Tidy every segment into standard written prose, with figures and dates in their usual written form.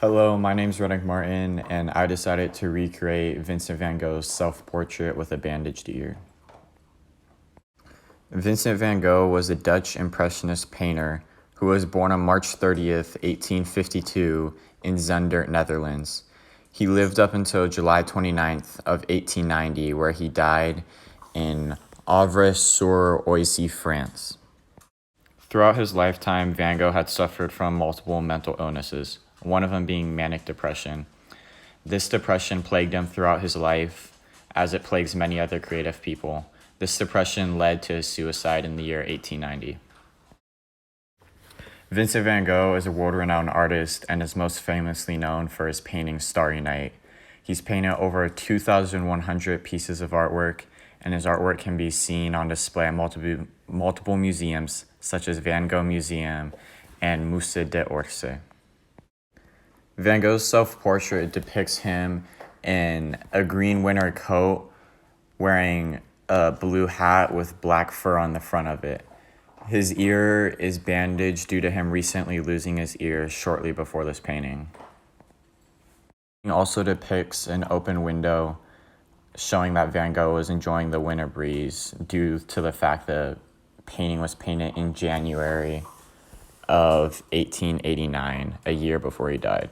Hello, my name's Rennick Martin, and I decided to recreate Vincent van Gogh's self-portrait with a bandaged ear. Vincent van Gogh was a Dutch Impressionist painter who was born on March 30th, 1852 in Zundert, Netherlands. He lived up until July 29th of 1890, where he died in Havre-sur-Oise, France. Throughout his lifetime, Van Gogh had suffered from multiple mental illnesses, one of them being manic depression. This depression plagued him throughout his life, as it plagues many other creative people. This depression led to his suicide in the year 1890. Vincent van Gogh is a world-renowned artist and is most famously known for his painting Starry Night. He's painted over 2,100 pieces of artwork, and his artwork can be seen on display at multiple museums, such as Van Gogh Museum and Musée d'Orsay. Van Gogh's self-portrait depicts him in a green winter coat, wearing a blue hat with black fur on the front of it. His ear is bandaged due to him recently losing his ear shortly before this painting. It also depicts an open window, showing that Van Gogh was enjoying the winter breeze due to the fact the painting was painted in January of 1889, a year before he died.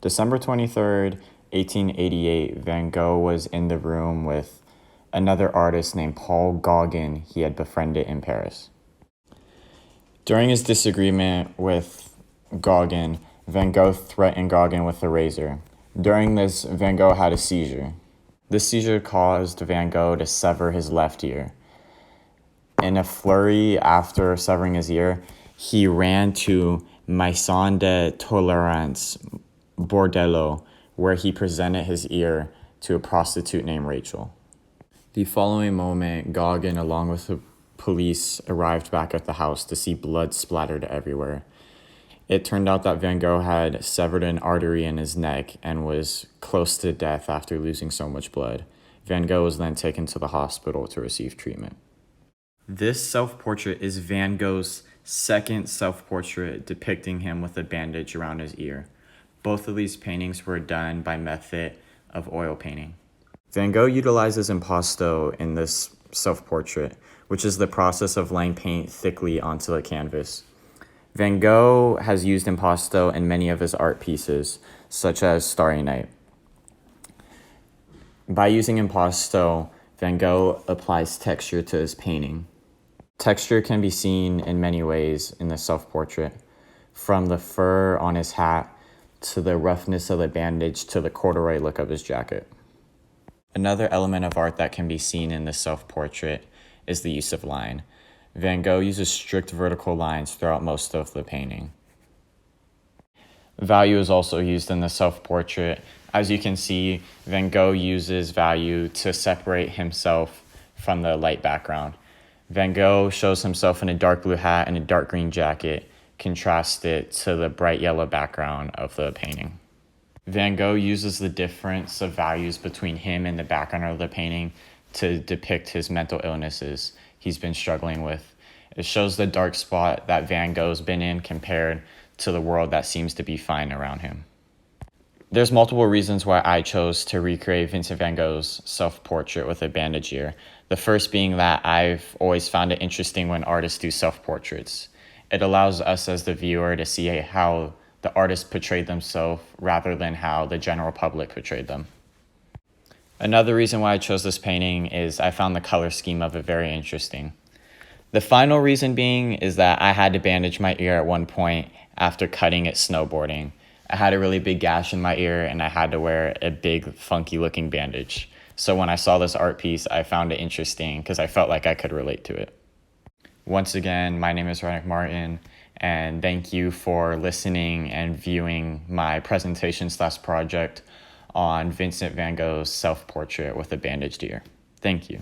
December 23rd, 1888, Van Gogh was in the room with another artist named Paul Gauguin he had befriended in Paris. During his disagreement with Gauguin, Van Gogh threatened Gauguin with a razor. During this, Van Gogh had a seizure. This seizure caused Van Gogh to sever his left ear. In a flurry after severing his ear, he ran to Maison de Tolérance Bordello, where he presented his ear to a prostitute named Rachel. The following moment, Gauguin, along with the police, arrived back at the house to see blood splattered everywhere. It turned out that Van Gogh had severed an artery in his neck and was close to death after losing so much blood. Van Gogh was then taken to the hospital to receive treatment. This self-portrait is Van Gogh's second self-portrait depicting him with a bandage around his ear. Both of these paintings were done by method of oil painting. Van Gogh utilizes impasto in this self-portrait, which is the process of laying paint thickly onto the canvas. Van Gogh has used impasto in many of his art pieces, such as Starry Night. By using impasto, Van Gogh applies texture to his painting. Texture can be seen in many ways in the self-portrait, from the fur on his hat to the roughness of the bandage to the corduroy look of his jacket. Another element of art that can be seen in the self-portrait is the use of line. Van Gogh uses strict vertical lines throughout most of the painting. Value is also used in the self-portrait. As you can see, Van Gogh uses value to separate himself from the light background. Van Gogh shows himself in a dark blue hat and a dark green jacket, contrasted to the bright yellow background of the painting. Van Gogh uses the difference of values between him and the background of the painting to depict his mental illnesses he's been struggling with. It shows the dark spot that Van Gogh's been in compared to the world that seems to be fine around him. There's multiple reasons why I chose to recreate Vincent van Gogh's self-portrait with a bandage ear. The first being that I've always found it interesting when artists do self-portraits. It allows us as the viewer to see how the artist portrayed themselves rather than how the general public portrayed them. Another reason why I chose this painting is I found the color scheme of it very interesting. The final reason being is that I had to bandage my ear at one point after cutting it snowboarding. I had a really big gash in my ear and I had to wear a big funky looking bandage. So when I saw this art piece, I found it interesting because I felt like I could relate to it. Once again, my name is Rennick Martin, and thank you for listening and viewing my presentation/project on Vincent van Gogh's self-portrait with a bandaged ear. Thank you.